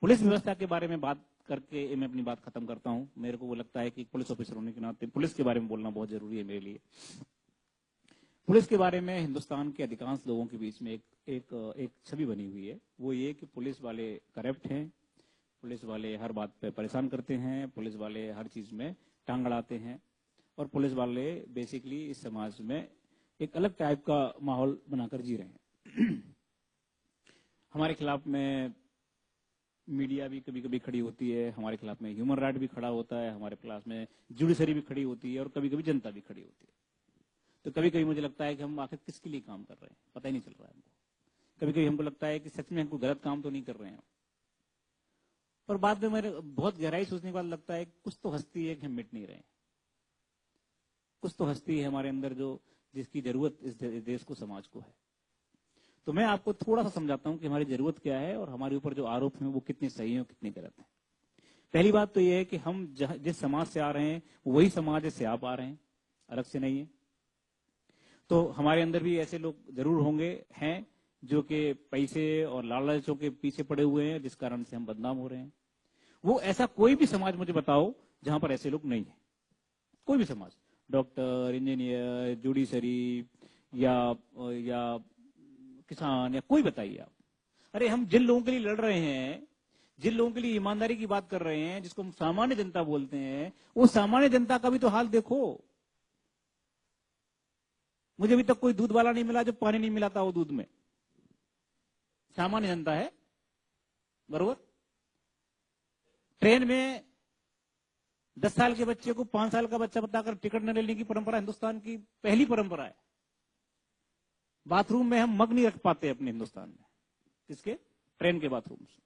Police व्यवस्था के बारे में बात करके मैं अपनी बात खत्म करता हूं। मेरे को वो लगता है कि पुलिस ऑफिसर होने के नाते पुलिस के बारे में बोलना बहुत जरूरी है मेरे लिए। पुलिस के बारे में हिंदुस्तान के अधिकांश लोगों के बीच में एक छवि बनी हुई है, वो ये कि पुलिस वाले करप्ट हैं, पुलिस वाले हर बात पे परेशान करते हैं, पुलिस वाले हर चीज में टांग अड़ाते हैं, और पुलिस वाले बेसिकली इस समाज में एक अलग टाइप का माहौल बनाकर जी रहे हैं। हमारे खिलाफ में मीडिया भी कभी कभी खड़ी होती है, हमारे खिलाफ में ह्यूमन राइट भी खड़ा होता है, हमारे खिलाफ में जुडिशरी भी खड़ी होती है, और कभी कभी जनता भी खड़ी होती है। तो कभी कभी मुझे लगता है कि हम आखिर किसके लिए काम कर रहे हैं पता ही नहीं चल रहा है हमको। कभी कभी हमको लगता है कि सच में हमको गलत काम तो नहीं कर रहे हैं, और बाद में मेरे बहुत गहराई सोचने के बाद लगता है कुछ तो हस्ती है कि हम मिट नहीं रहे हैं, कुछ तो हस्ती है हमारे अंदर जो जिसकी जरूरत इस देश को, समाज को है। तो मैं आपको थोड़ा सा समझाता हूं कि हमारी जरूरत क्या है और हमारे ऊपर जो आरोप हैं वो कितने सही हैं और कितने गलत हैं। पहली बात तो ये है कि हम जिस समाज से आ रहे हैं वही समाज से आप आ रहे हैं, अलग से नहीं है। तो हमारे अंदर भी ऐसे लोग जरूर होंगे हैं जो कि पैसे और लालचों के पीछे पड़े हुए हैं, जिस कारण से हम बदनाम हो रहे हैं। वो ऐसा कोई भी समाज मुझे बताओ जहां पर ऐसे लोग नहीं है, कोई भी समाज, डॉक्टर, इंजीनियर, जुडिशरी या किसान या कोई बताइए आप। अरे हम जिन लोगों के लिए लड़ रहे हैं, जिन लोगों के लिए ईमानदारी की बात कर रहे हैं, जिसको हम सामान्य जनता बोलते हैं, वो सामान्य जनता का भी तो हाल देखो। मुझे अभी तक कोई दूध वाला नहीं मिला जो पानी नहीं मिलाता वो दूध में, सामान्य जनता है, बरोबर। ट्रेन में 10 साल के बच्चे को 5 साल का बच्चा बताकर टिकट न लेने की परंपरा हिंदुस्तान की पहली परंपरा है। बाथरूम में हम मग नहीं रख पाते अपने हिंदुस्तान में, किसके? ट्रेन के बाथरूम से।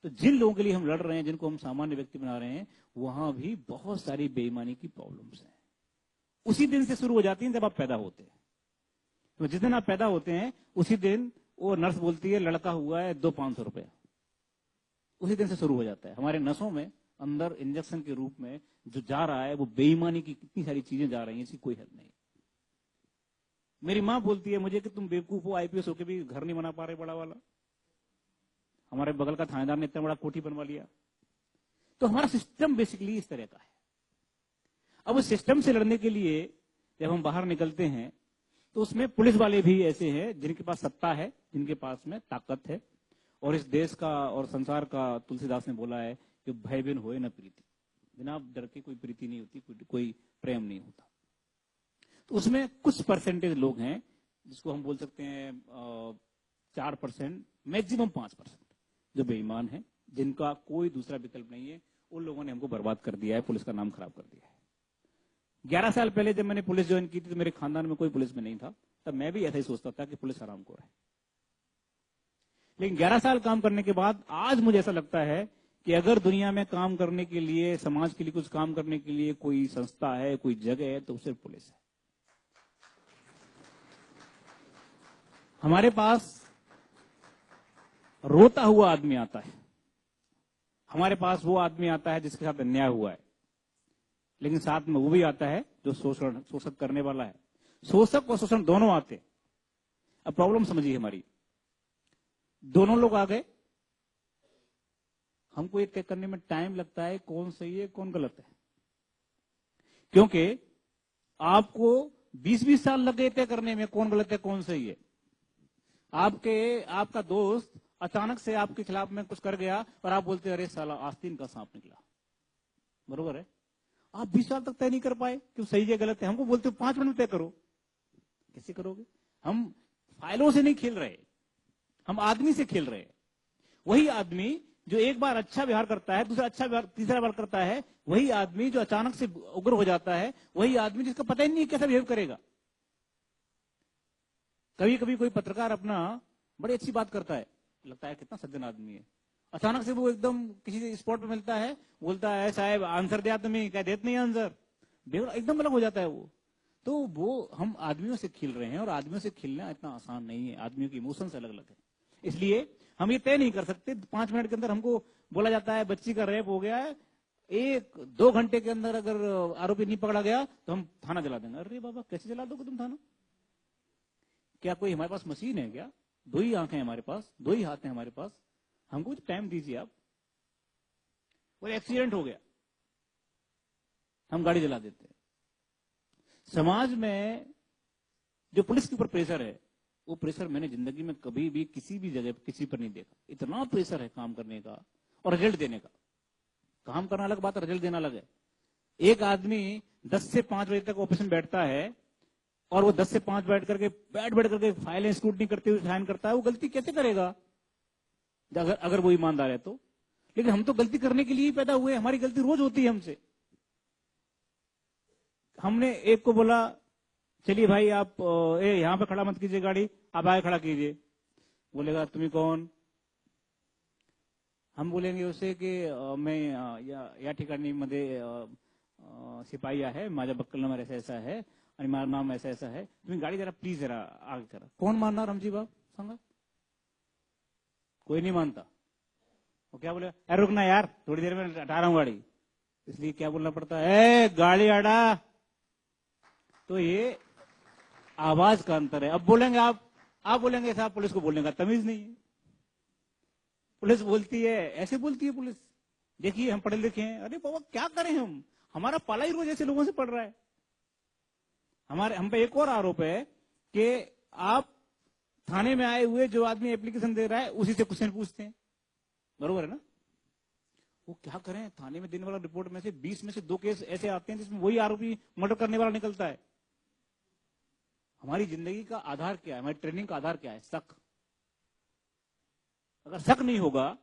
तो जिन लोगों के लिए हम लड़ रहे हैं, जिनको हम सामान्य व्यक्ति बना रहे हैं, वहां भी बहुत सारी बेईमानी की प्रॉब्लम्स हैं। उसी दिन से शुरू हो जाती हैं जब आप पैदा होते हैं। तो जिस दिन आप पैदा होते हैं उसी दिन वो नर्स बोलती है लड़का हुआ है, दो 500 रुपए। उसी दिन से शुरू हो जाता है। हमारे नसों में अंदर इंजेक्शन के रूप में जो जा रहा है वो बेईमानी की कितनी सारी चीजें जा रही हैं, इसकी कोई हद नहीं। मेरी माँ बोलती है मुझे कि तुम बेवकूफ हो, आईपीएस होकर भी घर नहीं बना पा रहे बड़ा वाला। हमारे बगल का थानेदार ने इतना बड़ा कोठी बनवा लिया। तो हमारा सिस्टम बेसिकली इस तरह का है। अब उस सिस्टम से लड़ने के लिए जब हम बाहर निकलते हैं तो उसमें पुलिस वाले भी ऐसे हैं जिनके पास सत्ता है, जिनके पास में ताकत है। और इस देश का और संसार का, तुलसीदास ने बोला है कि भय बिन होए न प्रीति, बिना डर के कोई प्रीति नहीं होती, कोई प्रेम नहीं होता। तो उसमें कुछ परसेंटेज लोग हैं जिसको हम बोल सकते हैं 4%, मैक्सिमम 5%, जो बेईमान है, जिनका कोई दूसरा विकल्प नहीं है। उन लोगों ने हमको बर्बाद कर दिया है, पुलिस का नाम खराब कर दिया है। 11 साल पहले जब मैंने पुलिस ज्वाइन की थी तो मेरे खानदान में कोई पुलिस में नहीं था, तब मैं भी ऐसा ही सोचता था कि पुलिस हरामखोर है। लेकिन 11 साल काम करने के बाद आज मुझे ऐसा लगता है कि अगर दुनिया में काम करने के लिए, समाज के लिए कुछ काम करने के लिए कोई संस्था है, कोई जगह है, तो सिर्फ पुलिस है। हमारे पास रोता हुआ आदमी आता है, हमारे पास वो आदमी आता है जिसके साथ अन्याय हुआ है, लेकिन साथ में वो भी आता है जो शोषण करने वाला है। शोषक और शोषण दोनों आते। अब प्रॉब्लम समझिए हमारी, दोनों लोग आ गए, हमको ये तय करने में टाइम लगता है कौन सही है कौन गलत है। क्योंकि आपको 20-20 साल लग गए तय करने में कौन गलत है कौन सही है। आपका दोस्त अचानक से आपके खिलाफ में कुछ कर गया और आप बोलते अरे साला आस्तीन का सांप निकला, बरोबर है। आप 20 साल तक तय नहीं कर पाए कि सही है गलत है, हमको बोलते हो 5 मिनट में तय करो। कैसे करोगे? हम फाइलों से नहीं खेल रहे, हम आदमी से खेल रहे हैं। वही आदमी जो एक बार अच्छा व्यवहार करता है, दूसरा अच्छा व्यवहार, तीसरा बार करता है, वही आदमी जो अचानक से उग्र हो जाता है, वही आदमी जिसका पता ही नहीं कैसा बिहेव करेगा। कभी कभी कोई पत्रकार अपना बड़ी अच्छी बात करता है, लगता है कितना सज्जन आदमी है, अचानक से वो एकदम किसी स्पॉट पे मिलता है, बोलता है साहब आंसर दिया तुम्हें, क्या देते नहीं आंसर, एकदम अलग हो जाता है वो। तो वो हम आदमियों से खेल रहे हैं, और आदमियों से खेलना इतना आसान नहीं है। आदमियों की इमोशंस अलग अलग है, इसलिए हम ये तय नहीं कर सकते। 5 मिनट के अंदर हमको बोला जाता है बच्ची का रेप हो गया है, 1-2 घंटे के अंदर अगर आरोपी नहीं पकड़ा गया तो हम थाना जला देंगे। अरे बाबा कैसे जला दोगे तुम थाना? क्या कोई हमारे पास मशीन है क्या? 2 ही आंखें हमारे पास, 2 ही हाथ हैं हमारे पास, हमको टाइम दीजिए आप। वो एक्सीडेंट हो गया, हम गाड़ी जला देते हैं। समाज में जो पुलिस के ऊपर प्रेशर है, वो प्रेशर मैंने जिंदगी में कभी भी किसी भी जगह किसी पर नहीं देखा। इतना प्रेशर है काम करने का और रिजल्ट देने का। काम करना अलग बात है, रिजल्ट देना अलग है। एक आदमी 10 से 5 बजे तक ऑफिस में बैठता है और वो 10 से 5 बैठ करके फाइलें स्क्रूटनी करते हुए साइन करता है। वो गलती कैसे करेगा अगर वो ईमानदार है तो? लेकिन हम तो गलती करने के लिए ही पैदा हुए, हमारी गलती रोज होती है हमसे। हमने एक को बोला चलिए भाई आप यहाँ पे खड़ा मत कीजिए गाड़ी, आप आगे खड़ा कीजिए। बोलेगा तुम्हें कौन? हम बोलेंगे उसे कि मैं या ठिकाणी मध्ये सिपाही आहे, माझा बक्कल नंबर ऐसा ऐसा है आणि माझं नाम ऐसा ऐसा है, तुम्ही गाड़ी जरा प्लीज जरा आगे करा। कौन मानणार हमची बाप? सांगा। कोई नहीं मानता। वो क्या बोलेगा, अरे रुकना यार, थोड़ी देर में हटा रहा हूं गाड़ी। इसलिए क्या बोलना पड़ता है, गाड़ी हटा। तो ये आवाज का अंतर है। अब बोलेंगे आप बोलेंगे साहब पुलिस को बोलने का तमीज नहीं है। पुलिस बोलती है, ऐसे बोलती है पुलिस, देखिए हम पढ़े लिखे हैं। अरे बाबा क्या करें हम, हमारा पाला ही रोज ऐसे लोगों से पड़ रहा है। हम पे एक और आरोप है कि आप थाने में आए हुए जो आदमी एप्लीकेशन दे रहा है उसी से क्वेश्चन पूछते हैं। बरोबर है ना? वो क्या करें, थाने में देने वाला रिपोर्ट में से 20 में से 2 केस ऐसे आते हैं जिसमें वही आरोपी मर्डर करने वाला निकलता है। हमारी जिंदगी का आधार क्या है, हमारी ट्रेनिंग का आधार क्या है? शक। अगर शक नहीं होगा,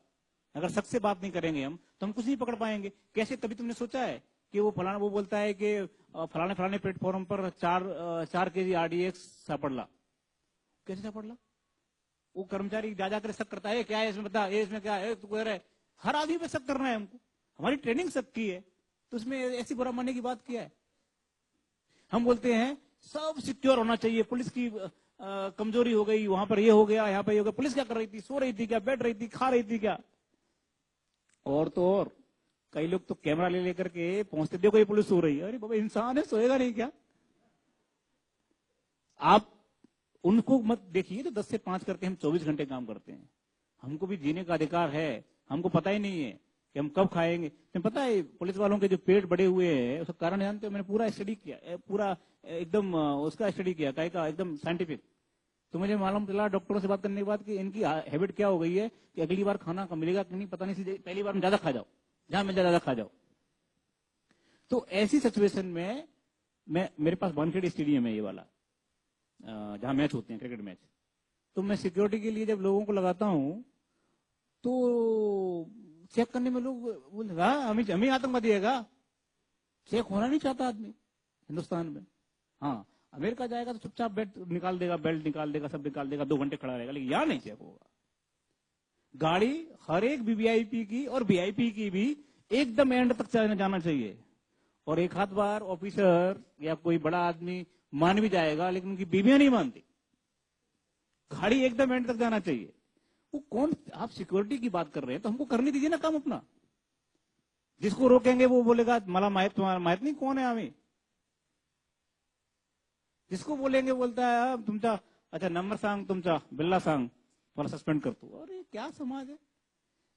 अगर शक से बात नहीं करेंगे हम, तो हम कुछ नहीं पकड़ पाएंगे। कैसे? कभी तुमने सोचा है कि वो बोलता है कि फलाने प्लेटफॉर्म पर 4 केजी RDX सापड़ला। कैसे सापड़ला? वो कर्मचारी जा जाकर शक करता है, क्या है इसमें, बता, ये इसमें क्या है, तू कह रहा है। हर आदमी पे शक करना है हमको। हमारी ट्रेनिंग शक की है, तो उसमें ऐसी बुरा मानने की बात क्या है? हम बोलते हैं सब सिक्योर होना चाहिए, पुलिस की कमजोरी हो गई, वहां पर ये हो गया, यहाँ पर ये हो गया। पुलिस क्या कर रही थी? सो रही थी क्या, बैठ रही थी, खा रही थी क्या? और तो और कई लोग तो कैमरा ले लेकर के पहुंचते, देखो ये पुलिस सो रही है। अरे बाबा इंसान है, सोएगा नहीं क्या? आप उनको मत देखिए तो 10 से 5 करके हम 24 घंटे काम करते हैं। हमको भी जीने का अधिकार है। हमको पता ही नहीं है कि हम कब खाएंगे। तुम्हें पता है पुलिस वालों के जो पेट बड़े हुए हैं उसका कारण जानते हो? मैंने पूरा स्टडी किया, पूरा एकदम उसका स्टडी किया, काय का एकदम साइंटिफिक। तो मुझे मालूम चला डॉक्टरों से बात करने के बाद कि इनकी हैबिट क्या हो गई है कि अगली बार खाना कब मिलेगा कि नहीं पता नहीं, इसलिए पहली बार में ज्यादा खा जाओ, जहां मिल जाए ज्यादा खा जाओ। तो ऐसी सिचुएशन में मेरे पास वानखेड़े स्टेडियम है ये वाला, जहां मैच होते हैं, क्रिकेट मैच। तो मैं सिक्योरिटी के लिए जब लोगों को लगाता हूं तो चेक करने में लोग बोलते हमें आतंकवादी है। चेक होना नहीं चाहता आदमी हिंदुस्तान में। हाँ, अमेरिका जाएगा तो चुपचाप बेल्ट निकाल देगा, सब निकाल देगा, 2 घंटे खड़ा रहेगा, लेकिन यहां नहीं चेक होगा। गाड़ी हर एक वीवीआईपी की और वीआईपी की भी एकदम एंड तक जाना चाहिए। और एक हाथ बार ऑफिसर या कोई बड़ा आदमी मान भी जाएगा, लेकिन उनकी बीवियां नहीं मानती। गाड़ी एकदम एंड तक जाना चाहिए। वो कौन, आप सिक्योरिटी की बात कर रहे हैं तो हमको करने दीजिए ना काम अपना। जिसको रोकेंगे वो बोलेगा मला माहित, तुम्हारा माहित नहीं कौन है आम्ही। जिसको बोलेंगे बोलता है तुमचा, अच्छा नंबर सांग तुमचा, बिल्ला सांग, तुम्हारा सस्पेंड कर दो। अरे क्या समाज है?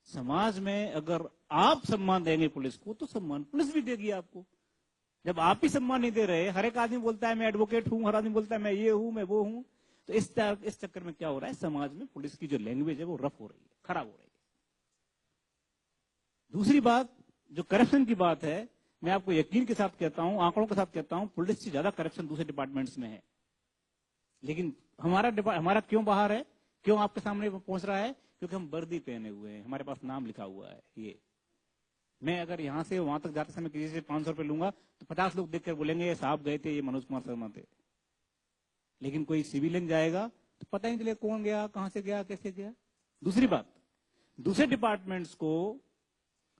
समाज में अगर आप सम्मान देंगे पुलिस को तो सम्मान पुलिस भी देगी आपको। जब आप ही सम्मान नहीं दे रहे, हर एक आदमी बोलता है मैं एडवोकेट हूं, हर आदमी बोलता है मैं ये हूं, मैं वो हूं, तो इस चक्कर में क्या हो रहा है, समाज में पुलिस की जो लैंग्वेज है वो रफ हो रही है, खराब हो रही है। दूसरी बात जो करप्शन की बात है, मैं आपको यकीन के साथ कहता हूं, आंकड़ों के साथ कहता हूं, पुलिस से ज्यादा करप्शन दूसरे डिपार्टमेंट्स में है। लेकिन हमारा क्यों बाहर है, क्यों आपके सामने पहुंच रहा है? क्योंकि हम वर्दी पहने हुए हैं, हमारे पास नाम लिखा हुआ है। ये मैं अगर यहां से वहां तक जाते समय किसी से 500 रुपए लूंगा तो 50 लोग देखकर बोलेंगे ये साहब गए थे, ये मनोज कुमार शर्मा थे। लेकिन कोई सिविलियन जाएगा तो पता ही नहीं चलेगा कौन गया, कहां से गया, कैसे गया। दूसरी बात, दूसरे डिपार्टमेंट्स को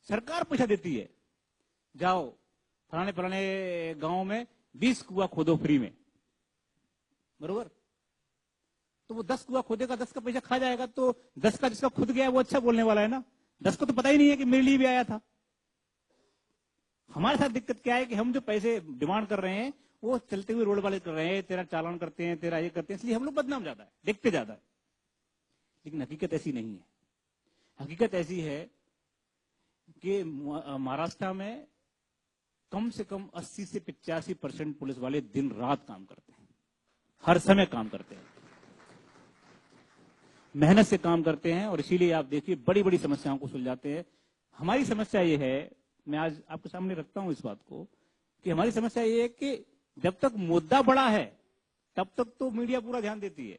सरकार पैसा देती है, जाओ फलाने गांव में 20 कुआं खोदो फ्री में, बरोबर। तो वो 10 कुआं खोदेगा, 10 का पैसा खा जाएगा, तो 10 का जिसका खुद गया वो अच्छा बोलने वाला है ना। 10 को तो पता ही नहीं है कि मेरे लिए भी आया था। हमारे साथ दिक्कत क्या है कि हम जो पैसे डिमांड कर रहे हैं वो चलते हुए रोड वाले कर रहे हैं, तेरा चालान करते हैं, तेरा ये करते हैं, इसलिए हम लोग बदनाम ज्यादा है, देखते ज्यादा है। लेकिन हकीकत ऐसी नहीं है। हकीकत ऐसी है कि महाराष्ट्र में कम से कम 80 से 85% पुलिस वाले दिन रात काम करते हैं, हर समय काम करते हैं, मेहनत से काम करते हैं, और इसीलिए आप देखिए बड़ी बड़ी समस्याओं को सुलझाते हैं। हमारी समस्या ये है, मैं आज आपके सामने रखता हूं इस बात को, कि हमारी समस्या ये है कि जब तक मुद्दा बड़ा है तब तक तो मीडिया पूरा ध्यान देती है,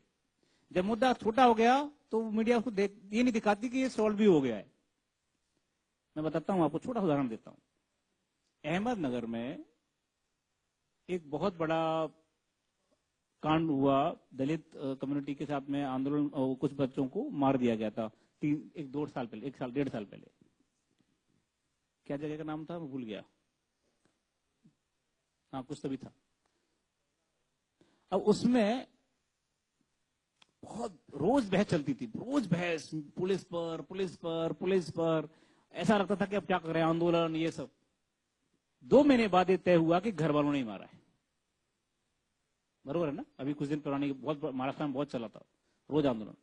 जब मुद्दा छोटा हो गया तो मीडिया उसको ये नहीं दिखाती कि ये सॉल्व भी हो गया है। मैं बताता हूं आपको, छोटा उदाहरण देता हूं। अहमदनगर में एक बहुत बड़ा कांड हुआ, दलित कम्युनिटी के साथ में आंदोलन, कुछ बच्चों को मार दिया गया था 1-2 साल पहले, 1-1.5 साल पहले। क्या जगह का नाम था, मैं भूल गया, हाँ कुछ तो भी था। अब उसमें बहुत रोज बहस चलती थी, रोज बहस, पुलिस पर पुलिस पर पुलिस पर। ऐसा लगता था कि अब क्या कर रहे हैं, आंदोलन ये सब। 2 महीने बाद ये तय हुआ कि घर वालों ने ही मारा है। बरोबर है ना? अभी कुछ दिन पुरानी बहुत महाराष्ट्र में बहुत चला था रोज आंदोलन।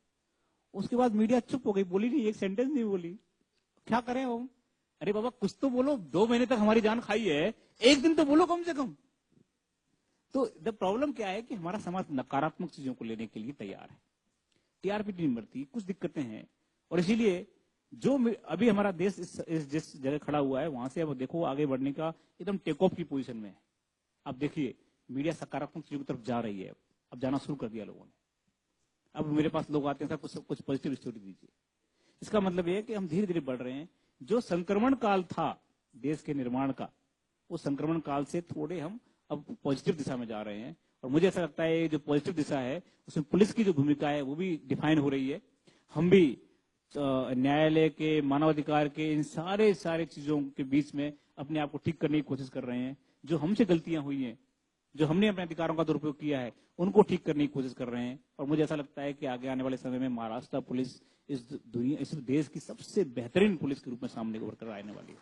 उसके बाद मीडिया चुप हो गई, बोली नहीं, एक सेंटेंस नहीं बोली। क्या करें हम? अरे बाबा कुछ तो बोलो, 2 महीने तक हमारी जान खाई है, एक दिन तो बोलो कम से कम। तो द प्रॉब्लम क्या है कि हमारा समाज नकारात्मक चीजों को लेने के लिए तैयार है, टीआरपी नहीं मिलती, कुछ दिक्कतें हैं, और इसीलिए जो अभी हमारा देश इस जिस जगह खड़ा हुआ है वहां से अब देखो आगे बढ़ने का एकदम टेक ऑफ की पोजीशन में है। अब देखिए मीडिया सकारात्मक चीजों की तरफ जा रही है, अब जाना शुरू कर दिया लोगों ने। अब मेरे पास लोग आते हैं, सर कुछ पॉजिटिव स्टोरी दीजिए। इसका मतलब यह है कि हम धीरे धीरे बढ़ रहे हैं। जो संक्रमण काल था देश के निर्माण का, उस संक्रमण काल से थोड़े हम अब पॉजिटिव दिशा में जा रहे हैं, और मुझे ऐसा लगता है जो पॉजिटिव दिशा है उसमें पुलिस की जो भूमिका है वो भी डिफाइन हो रही है। हम भी न्यायालय के, मानवाधिकार के, इन सारे चीजों के बीच में अपने आप को ठीक करने की कोशिश कर रहे हैं। जो हमसे गलतियां हुई हैं, जो हमने अपने अधिकारों का दुरुपयोग किया है, उनको ठीक करने की कोशिश कर रहे हैं। और मुझे ऐसा लगता है कि आगे आने वाले समय में महाराष्ट्र पुलिस इस देश की सबसे बेहतरीन पुलिस के रूप में सामने उभर कर आने वाली है।